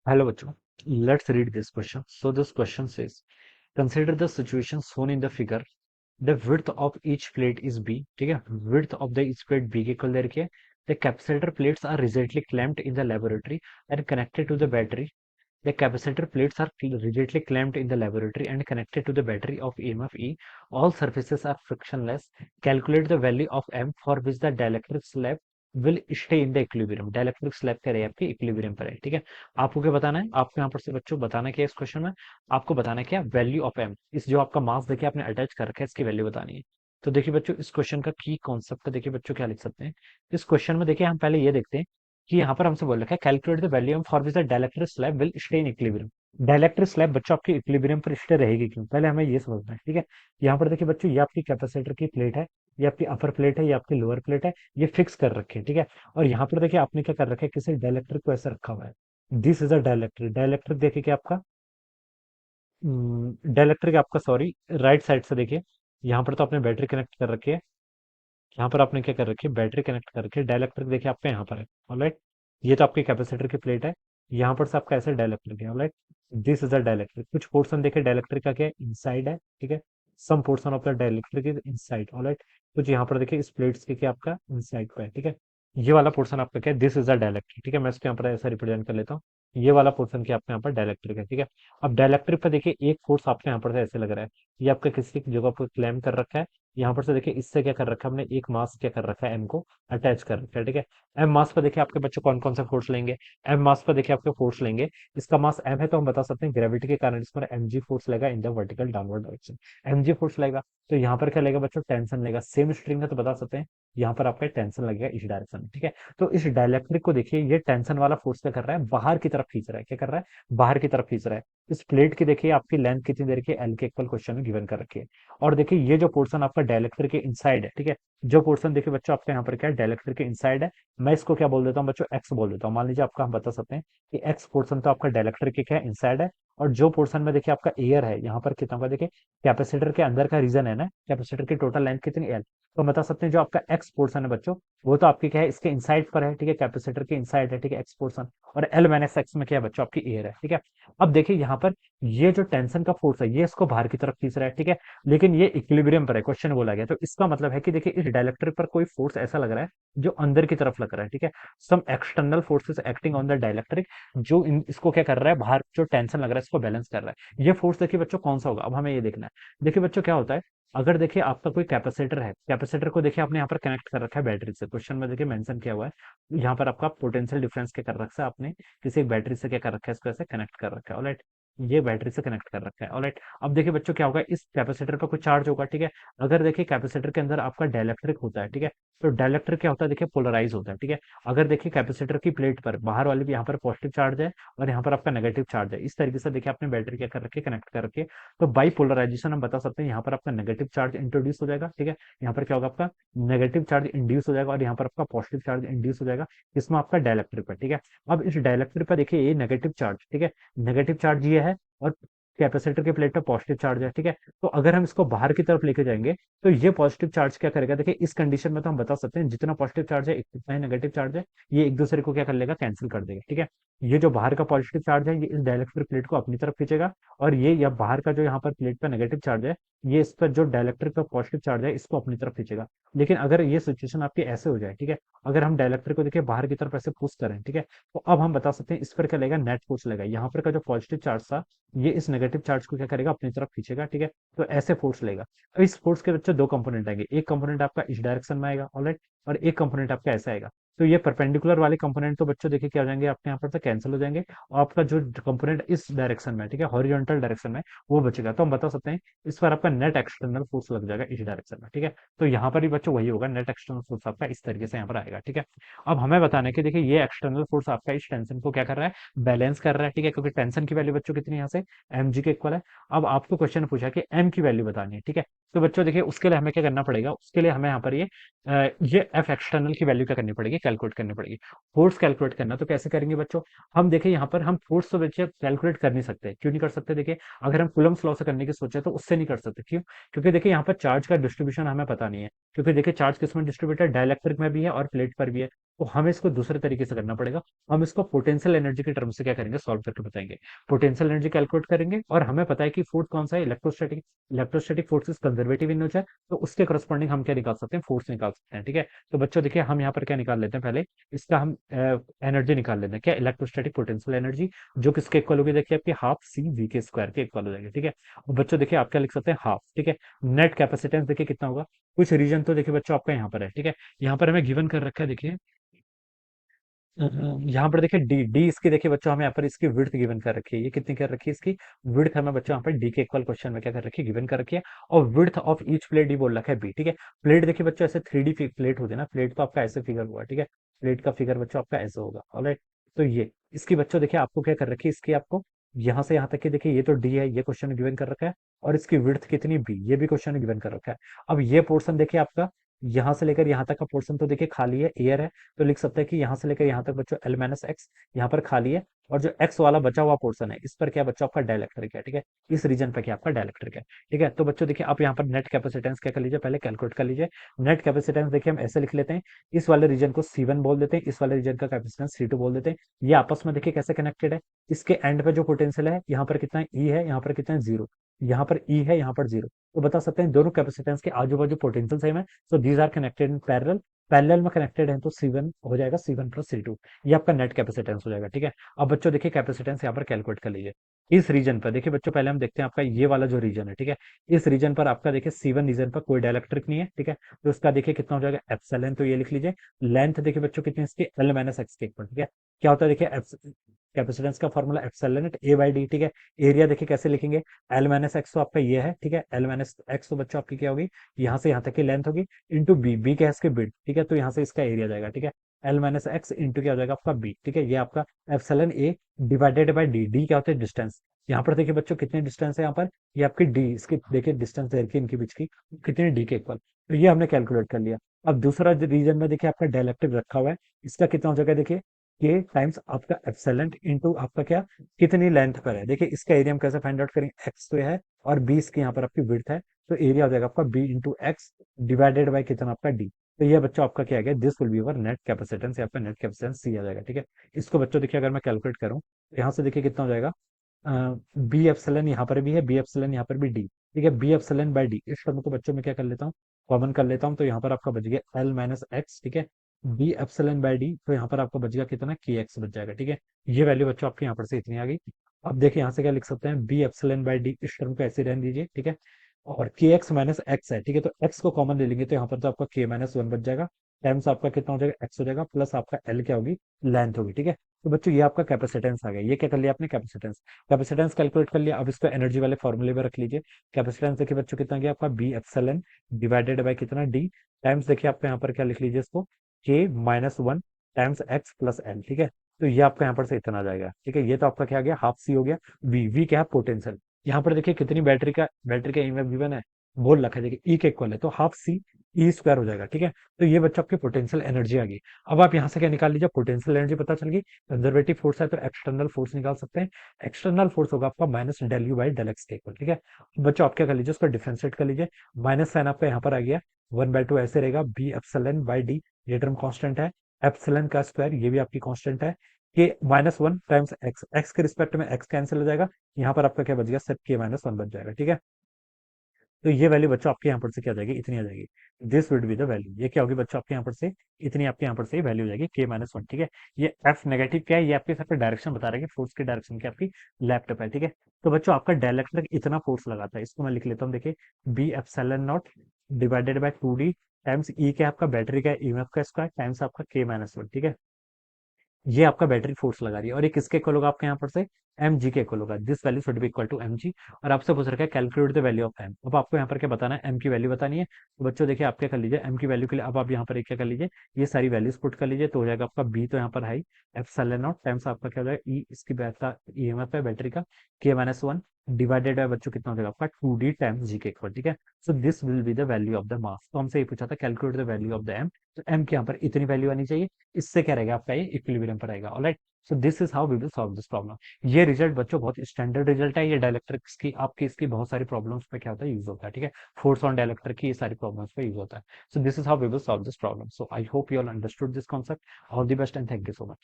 Hello, bachcho. Let's read this question. So this question says, consider the situation shown in the figure. The width of each plate is B. ठीक है, width of the each plate B के equal दे रखी है. The capacitor plates are rigidly clamped in the laboratory and connected to the battery. The capacitor plates are rigidly clamped in the laboratory and connected to the battery of EMF E. All surfaces are frictionless. Calculate the value of M for which the dielectric slab will stay in the equilibrium. Dielectric slab कह रहे हैं आपके equilibrium पर है. ठीक है, आपको क्या बताना है? आपको यहाँ पर से बच्चों बताना क्या है इस क्वेश्चन में? आपको बताना क्या? Value of m. इस जो आपका मास देखिए आपने अटैच कर रखा है, इसकी वैल्यू बतानी है. तो देखिए बच्चों, इस क्वेश्चन का की कॉन्सेप्ट देखिए बच्चों क्या लिख सकते हैं. इस क्वेश्चन में देखिए हम पहले ये देखते हैं कि यहाँ पर हमसे बोल रखा है calculate the value for which the dielectric slab will stay in equilibrium. Dielectric slab बच्चों आपकी इक्विलिब्रियम पर स्टे रहेगी क्यों? पहले हमें ये समझना है. ठीक है, यहाँ पर देखिए बच्चों, ये आपकी कैपेसिटर की प्लेट है, ये आपकी अपर प्लेट है, ये आपकी लोअर प्लेट है, ये फिक्स कर रखे हैं. ठीक है, और यहाँ पर देखिए आपने क्या कर रखा है, किसी डायलेक्ट्रिक को ऐसे रखा हुआ है. This is a dielectric. Dielectric देखिए कि आपका डायलेक्ट्रिक आपका, सॉरी, राइट साइड से देखिए. यहाँ पर तो आपने बैटरी कनेक्ट कर रखी है, यहाँ पर आपने क्या कर रखी है, बैटरी कनेक्ट कर रखी है. डायलेक्ट्रिक देखिए आपका यहाँ पर है. ऑलराइट, ये तो आपकी कैपेसिटर की प्लेट है, यहाँ पर से आपका ऐसे डायलेक्ट्रिक है. Alright, this is a dielectric. कुछ पोर्शन देखिए डायलेक्ट्रिक का क्या है, इनसाइड है. ठीक है, some portion of the dielectric is inside. Alright, कुछ यहाँ पर देखिए इस प्लेट्स के क्या आपका इनसाइड पे है. ठीक है, ये वाला पोर्शन आपका क्या है, दिस इज अ डायलेक्ट्रिक. ठीक है, मैं इसको यहाँ पर ऐसा रिप्रेजेंट कर लेता हूँ. ये वाला पोर्शन क्या आपका यहाँ पर डायलेक्ट्रिक है. ठीक है, अब डायलेक्ट्रिक पर देखिए एक फोर्स आपके यहाँ पर से ऐसे लग रहा है, ये आपका किसी की जगह पर क्लेम कर रखा है. यहाँ पर से देखिए इससे क्या कर रखा है हमने, एक मास क्या कर रखा है, एम को अटैच कर रखा है. ठीक है, एम मास पर देखिए आपके बच्चों कौन कौन सा फोर्स लेंगे. एम मास पर देखिए आपके फोर्स लेंगे, इसका मास एम है तो हम बता सकते हैं ग्रेविटी के कारण इस पर एम जी फोर्स लेगा in the vertical downward direction. M g force लेगा, तो यहाँ पर क्या लेगा बच्चों, टेंशन लेगा. सेम स्ट्रिंग है तो बता सकते हैं यहाँ पर आपका टेंशन लगेगा इस डायरेक्शन में. ठीक है, तो इस डायलेक्ट्रिक को देखिए, ये टेंशन वाला फोर्स क्या कर रहा है, बाहर की तरफ खींच रहा है. क्या कर रहा है, बाहर की तरफ खींच रहा है. इस प्लेट की देखिए आपकी लेंथ कितनी देर की, एल के इक्वल क्वेश्चन में गिवन कर रखी है. और देखिए ये जो पोर्शन आपका डायलेक्ट्रिक के इनसाइड है, ठीक है, जो पोर्शन देखिए बच्चों आपका यहाँ पर क्या है, डायलेक्ट्रिक के इनसाइड है. मैं इसको क्या बोल देता हूँ बच्चों, एक्स बोल देता हूँ. मान लीजिए आपका हम बता सकते हैं कि एक्स पोर्शन तो आपका डायलेक्ट्रिक के क्या है, इनसाइड है. और जो पोर्शन में देखिए आपका एयर है, यहाँ पर कितना होगा देखिए, कैपेसिटर के अंदर का रीजन है ना, कैपेसिटर की टोटल लेंथ कितनी, एल. तो हम बता सकते हैं जो आपका एक्स पोर्शन है बच्चों, वो तो आपकी क्या है, इसके इनसाइड पर है. ठीक है, कैपेसिटर के इनसाइड है. ठीक है, एक्स पोर्शन. और एल माइनस एक्स में क्या है बच्चों, आपकी एयर है. ठीक है, अब देखिए यहाँ पर ये जो टेंशन का फोर्स है, ये इसको बाहर की तरफ खींच रहा है. ठीक है, लेकिन ये इक्विलिब्रियम पर है, क्वेश्चन बोला गया. तो इसका मतलब है कि देखिए इस डायलेक्ट्रिक पर कोई फोर्स ऐसा लग रहा है जो अंदर की तरफ लग रहा है. ठीक है, some external forces acting on the dielectric, जो इसको क्या कर रहा है, बाहर जो टेंशन लग रहा है इसको बैलेंस कर रहा है. ये फोर्स देखिए बच्चों कौन सा होगा, अब हमें ये देखना है. देखिए बच्चों क्या होता है, अगर देखिए आपका कोई कैपेसिटर है, कैपेसिटर को देखिए आपने यहाँ पर कनेक्ट कर रखा है बैटरी से. क्वेश्चन में देखिए मेंशन किया हुआ है, यहाँ पर आपका पोटेंशियल डिफरेंस क्या कर रखा है आपने, किसी एक बैटरी से क्या कर रखा है, इसको ऐसे कनेक्ट कर रखा है. ऑलराइट, ये बैटरी से कनेक्ट कर रखा है. ऑलराइट, अब देखिए बच्चों क्या होगा, इस कैपेसिटर पर कुछ चार्ज होगा. ठीक है, अगर देखिए कैपेसिटर के अंदर आपका डायलेक्ट्रिक होता है. ठीक है, तो डायलेक्ट्रिक क्या होता है देखिए, पोलराइज होता है. ठीक है, अगर देखिए कैपेसिटर की प्लेट पर बाहर वाले भी यहाँ पर पॉजिटिव चार्ज है और यहाँ पर आपका नेगेटिव चार्ज है, इस तरीके से देखिए आपने बैटरी क्या कर रखी है, कनेक्ट कर रखी है. तो बाई पोलराइजेशन हम बता सकते हैं, यहाँ पर आपका नेगेटिव चार्ज इंट्रोड्यूस हो जाएगा. ठीक है, यहाँ पर क्या होगा, आपका नेगेटिव चार्ज इंड्यूस हो जाएगा और यहाँ पर आपका पॉजिटिव चार्ज इंड्यूस हो जाएगा. इसमें आपका डायलेक्ट्रिक पर. ठीक है, अब इस डायलेक्ट्रिक पर देखिए ये नेगेटिव चार्ज, ठीक है, नेगेटिव चार्ज ये है, और कैपेसिटर के प्लेट पे पॉजिटिव चार्ज है. ठीक है, तो अगर हम इसको बाहर की तरफ लेके जाएंगे तो ये पॉजिटिव चार्ज क्या करेगा, देखिए इस कंडीशन में तो हम बता सकते हैं जितना पॉजिटिव चार्ज है इतना ही नेगेटिव चार्ज है, ये एक दूसरे को क्या कर लेगा, कैंसिल कर देगा. ठीक है, ये जो बाहर का पॉजिटिव चार्ज है ये इस डायलेक्ट्रिक प्लेट को अपनी तरफ खींचेगा, और ये या बाहर का जो यहाँ पर प्लेट पर नेगेटिव चार्ज है, ये इस पर जो डायलेक्ट्रिक का पॉजिटिव चार्ज है इसको अपनी तरफ खींचेगा. लेकिन अगर ये सिचुएशन आपकी ऐसे हो जाए, ठीक है, अगर हम डायलेक्ट्रिक को देखिए बाहर की तरफ ऐसे पुश करें, ठीक है, तो अब हम बता सकते हैं इस पर क्या लगेगा, नेट फोर्स लगेगा. यहाँ पर का जो पॉजिटिव चार्ज था, ये इस नेगेटिव चार्ज को क्या करेगा, अपनी तरफ खींचेगा. ठीक है, तो ऐसे फोर्स लेगा. तो इस फोर्स के बच्चे दो कंपोनेंट आएंगे, एक कंपोनेंट आपका इस डायरेक्शन में आएगा. ऑलराइट, और एक कंपोनेंट आपका ऐसा आएगा. तो ये परपेंडिकुलर वाले कंपोनेंट तो बच्चों देखिए क्या हो जाएंगे, आपके यहाँ पर से कैंसिल हो जाएंगे, और आपका जो कंपोनेंट इस डायरेक्शन में, ठीक है, हॉरिजॉन्टल डायरेक्शन में, वो बचेगा. तो हम बता सकते हैं इस पर आपका नेट एक्सटर्नल फोर्स लग जाएगा इस डायरेक्शन में. ठीक है, तो यहाँ पर भी बच्चों वही होगा, नेट एक्सटर्नल फोर्स आपका इस तरीके से यहाँ पर आएगा. ठीक है, अब हमें बताना है कि देखिए ये एक्सटर्नल फोर्स आपका इस टेंशन को क्या कर रहा है, बैलेंस कर रहा है. ठीक है, क्योंकि टेंशन की वैल्यू बच्चों कितनी यहाँ से, एम जी के इक्वल है. अब आपको क्वेश्चन पूछा कि एम की वैल्यू बतानी है. ठीक है, तो बच्चों देखिए उसके लिए हमें क्या करना पड़ेगा, उसके लिए हमें यहाँ पर ये एफ एक्सटर्नल की वैल्यू क्या करनी पड़ेगी, कैलकुलेट करनी पड़ेगी। फोर्स कैलकुलेट करना तो कैसे करेंगे बच्चों? हम देखिए यहाँ पर हम फोर्स तो बच्चे कैलकुलेट कर नहीं सकते। क्यों नहीं कर सकते? देखिए, अगर हम कुलम्स लॉ से करने की सोचे तो उससे नहीं कर सकते। क्यों? क्योंकि देखिए यहाँ पर चार्ज का डिस्ट्रीब्यूशन हमें पता नहीं है। क्योंकि देखिए चार्ज किस में डिस्ट्रीब्यूटेड है, डाइलेक्ट्रिक में भी है और प्लेट पर भी है। तो हमें इसको दूसरे तरीके से करना पड़ेगा। हम इसको पोटेंशियल एनर्जी के टर्म से क्या करेंगे, सॉल्व करके बताएंगे। पोटेंशियल एनर्जी कैलकुलेट करेंगे और हमें पता है कि फोर्स कौन सा है, electrostatic. Electrostatic force is conservative in nature. तो उसके करस्पॉन्डिंग हम क्या निकाल सकते हैं, फोर्स निकाल सकते हैं। ठीक है, तो बच्चों देखिए हम यहाँ पर क्या निकाल लेते हैं, पहले इसका हम एनर्जी निकाल लेते हैं। क्या? इलेक्ट्रोस्टैटिक पोटेंशियल एनर्जी, जो किसके इक्वल होगी, देखिए आपकी हाफ सी वी के स्क्वायर के इक्वल हो जाएगी। ठीक है, और बच्चों देखिए आप क्या लिख सकते हैं, हाफ। ठीक है, नेट कैपेसिटेंस देखिए कितना होगा, कुछ रीजन तो देखिए बच्चों आपका यहाँ पर है। ठीक है, यहाँ पर हमें गिवन कर रखा है, देखिए यहाँ पर देखिए डी डी इसकी, देखिए बच्चों हमें यहाँ पर इसकी विड्थ गिवन कर रखी है। ये कितनी कर रखी है इसकी विड्थ, हमें बच्चों यहाँ पर डी के इक्वल क्वेश्चन में क्या कर रखी है, गिवन कर रखी है। और width of each plate D बोल रखा है बी। ठीक है, प्लेट देखिए बच्चों ऐसे 3D प्लेट होती है ना, प्लेट तो आपका ऐसे फिगर हुआ। ठीक है, प्लेट का फिगर बच्चों आपका ऐसे होगा। ऑलराइट, तो ये इसकी बच्चों देखिए आपको क्या कर रखी है, इसकी आपको यहाँ से यहाँ तक की देखिए, ये तो डी है, ये क्वेश्चन गिवन कर रखा है। और इसकी विड्थ कितनी बी, ये भी क्वेश्चन गिवन कर रखा है। अब ये पोर्शन देखिए आपका यहाँ से लेकर यहाँ तक का पोर्शन तो देखिए खाली है, एयर है। तो लिख सकते हैं कि यहाँ से लेकर यहाँ तक बच्चों एल माइनस एक्स, यहाँ पर खाली है। और जो एक्स वाला बचा हुआ पोर्शन है, इस पर क्या बच्चों आपका डाइलेक्ट्रिक है। ठीक है, इस रीजन पर क्या आपका डाइलेक्ट्रिक है। ठीक है, तो बच्चों देखिए आप यहाँ पर नेट कैपेसिटेंस क्या कर लीजिए, पहले कैलकुलेट कर लीजिए। नेट कैपेसिटेंस देखिए हम ऐसे लिख लेते हैं, इस वाले रीजन को C1 बोल देते हैं, इस वाले रीजन का कैपेसिटेंस C2 बोल देते हैं। ये आपस में देखिए कैसे कनेक्टेड है। इसके एंड पे जो पोटेंशियल है, यहाँ पर कितना ई है, यहाँ पर कितना है, जीरो। यहाँ पर ई है, यहाँ पर जीरो। तो बता सकते हैं दोनों कैपेसिटेंस के आजू बाजू पोटेंशियल सेम है। So these are connected in parallel. Parallel में कनेक्टेड है तो C1 हो जाएगा C1 प्लस C2। ये आपका नेट कैपेसिटेंस हो जाएगा। ठीक है, अब बच्चों देखिए कैपेसिटेंस यहाँ पर कैलकुलेट कर लीजिए। इस रीजन पर देखिए बच्चों, पहले हम देखते हैं आपका ये वाला जो रीजन है। ठीक है, इस रीजन पर आपका देखिए C1 रीजन पर कोई डायलेक्ट्रिक नहीं है। ठीक है, तो उसका देखिए कितना हो जाएगा, एप्सिलॉन। तो ये लिख लीजिए। लेंथ देखिए बच्चों कितनी है इसकी, L माइनस एक्स के इक्वल। ठीक है, क्या होता है देखिए, कैपेसिटेंस का formula epsilon A by D. ठीक है, एरिया देखिए कैसे लिखेंगे, एल माइनस एक्स तो आपका ये है। ठीक है, एल माइनस एक्स तो बच्चों आपकी क्या होगी, यहाँ से यहाँ तक की लेंथ होगी, इंटू बी, बी क्या है इसके बिड। ठीक है, तो यहाँ से इसका एरिया जाएगा। ठीक है, एल माइनस एक्स इंटू क्या हो जाएगा आपका बी। ठीक है, ये आपका epsilon A divided by D. D क्या होता है, डिस्टेंस। यहाँ पर देखिए बच्चों कितनी डिस्टेंस है, यहाँ पर ये आपकी डी, इसकी देखिए डिस्टेंस दे रखी है इनके बीच की, कितनी डी के इक्वल। तो ये हमने कैलकुलेट कर लिया। अब दूसरा रीजन में देखिए आपका डाइलेक्ट्रिक रखा हुआ है, इसका कितना हो जाएगा, देखिए के टाइम्स आपका एप्सिलॉन इनटू आपका क्या, कितनी लेंथ पर है। देखिए इसका एरिया हम कैसे फाइंड आउट करेंगे, एक्स तो है और बी इसकी यहाँ पर आपकी विड्थ है। तो एरिया हो जाएगा आपका b into x divided by कितना आपका डी। तो ये बच्चों आपका क्या आ गया, this will be your net capacitance, आपका नेट कैपेसिटेंस सी आ जाएगा। ठीक है, इसको बच्चों देखिए अगर मैं कैलकुलेट करूँ तो यहाँ से देखिए कितना हो जाएगा, बी एप्सिलॉन यहाँ पर भी है, बी एप्सिलॉन यहाँ पर भी डी। ठीक है, बी एप्सिलॉन बाई डी, इस टर्म को बच्चों में क्या कर लेता हूँ, कॉमन कर लेता हूँ। तो यहाँ पर आपका बच गया एल माइनस एक्स। ठीक है, बी एप्सिलॉन बाई डी, तो यहाँ पर आपका बच गया कितना, के एक्स बच जाएगा। ठीक है, ये वैल्यू बच्चों आपके यहाँ पर से इतनी आ गई। अब देखिए यहाँ से क्या लिख सकते हैं, बी एप्सिलॉन बाई डी, इस टर्म को ऐसे रहने दीजिए। ठीक है, और के एक्स माइनस एक्स है। ठीक है, तो एक्स को कॉमन ले लेंगे तो यहाँ पर तो आपका के माइनस वन बच जाएगा, टाइम्स आपका कितना हो जाएगा, एक्स हो जाएगा, प्लस आपका एल क्या होगी, लेंथ होगी। ठीक है, तो बच्चों ये आपका कैपेसिटेंस आ गया। ये क्या कर लिया आपने, कैपेसिटेंस। कैपेसिटेंस कैलकुलेट कर लिया। अब इसको एनर्जी वाले फॉर्मूले में रख लीजिए। कैपेसिटेंस देखिए बच्चों कितना गया आपका, बी एप्सिलॉन डिवाइडेड बाय कितना, डी, टाइम्स देखिए आपका यहाँ पर क्या लिख लीजिए इसको, के minus one times x plus L. ठीक है, तो ये आपका यहाँ पर से इतना आ जाएगा। ठीक है, ये तो आपका क्या आ गया, हाफ सी हो गया। वी, वी क्या है, पोटेंशियल। यहाँ पर देखिए कितनी बैटरी का ईएमएफ गिवन है, बोल रखा है देखिए, ई के इक्वल है, तो हाफ सी ई स्क्वायर हो जाएगा। ठीक है, तो ये बच्चों आपकी पोटेंशियल एनर्जी आ गई। अब आप यहाँ से क्या निकाल लीजिए, पोटेंशियल एनर्जी पता चल गई। कंजर्वेटिव फोर्स है तो एक्सटर्नल फोर्स निकाल सकते हैं। एक्सटर्नल फोर्स होगा आपका minus del u by del x के इक्वल। ठीक है, बच्चों आप क्या कर लीजिए, उसको डिफरेंशिएट कर लीजिए। माइनस साइन आपका यहाँ पर आ गया, वन बाई टू ऐसे रहेगा, बी एप्सिलॉन बाई डी, ये टर्म कांस्टेंट है। एप्सिलॉन का स्क्वायर ये भी आपकी कांस्टेंट है। के minus one times x, x के रिस्पेक्ट में एक्स कैंसिल हो जाएगा, यहाँ पर आपका क्या बच गया, सिर्फ के माइनस वन बच जाएगा। ठीक है, तो ये वैल्यू बच्चों आपके यहाँ पर से क्या आ जाएगी, इतनी आ जाएगी। This would be the value, ये क्या होगी बच्चों आपके यहाँ पर से, इतनी आपके यहाँ पर से वैल्यू हो जाएगी के माइनस वन। ठीक है, ये एफ नेगेटिव क्या है, ये आपके साथ डायरेक्शन बता रहा है कि फोर्स की डायरेक्शन की आपकी लेफ्ट पे है। ठीक है, तो बच्चों आपका डायलेक्ट्रिक इतना फोर्स लगाता है, इसको मैं लिख लेता हूँ। देखिए b epsilon nought divided by two d times e क्या आपका बैटरी का ईएमएफ का स्क्वायर टाइम्स आपका के माइनस वन। ठीक है, ये आपका बैटरी फोर्स लगा रही है और ये किसके इक्वल होगा आपके यहाँ पर से, एम जी के इक्वल होगा। This value should be equal to M G. और आपसे पूछ रखा है calculate the value of M. अब आपको यहाँ पर क्या बताना है, एम की वैल्यू बतानी है। तो बच्चों देखिए आप क्या कर लीजिए, एम की वैल्यू के लिए अब आप यहाँ पर एक क्या कर लीजिए, ये सारी वैल्यूज पुट कर लीजिए। तो हो जाएगा आपका बी तो यहाँ पर हाई एप्सिलॉन नॉट टाइम्स आपका क्या हो जाएगा, ई इसकी ई एम एफ है बैटरी का, के माइनस वन डिवाइडेड बाय बच्चों कितना हो जाएगा आपका 2d टाइम्स जी के इक्वल, ठीक है। So this will be the value of the mass. तो हमसे ये पूछा था calculate the value of the M, तो एम के यहाँ पर इतनी वैल्यू आनी चाहिए, इससे क्या रहेगा आपका ये इक्विलिब्रियम पर आएगा। Alright, so this is how we will solve this problem. ये रिजल्ट बच्चों बहुत स्टैंडर्ड रिजल्ट है, ये डायलेक्ट्रिक्स की आपकी इसकी बहुत सारी प्रॉब्लम्स पे क्या होता है यूज होता है, ठीक है। फोर्स ऑन डायलेक्ट्रिक की ये सारी प्रॉब्लम्स पे यूज होता है। So this is how we will solve this problem. So I hope you all understood this concept. All the best and thank you so much.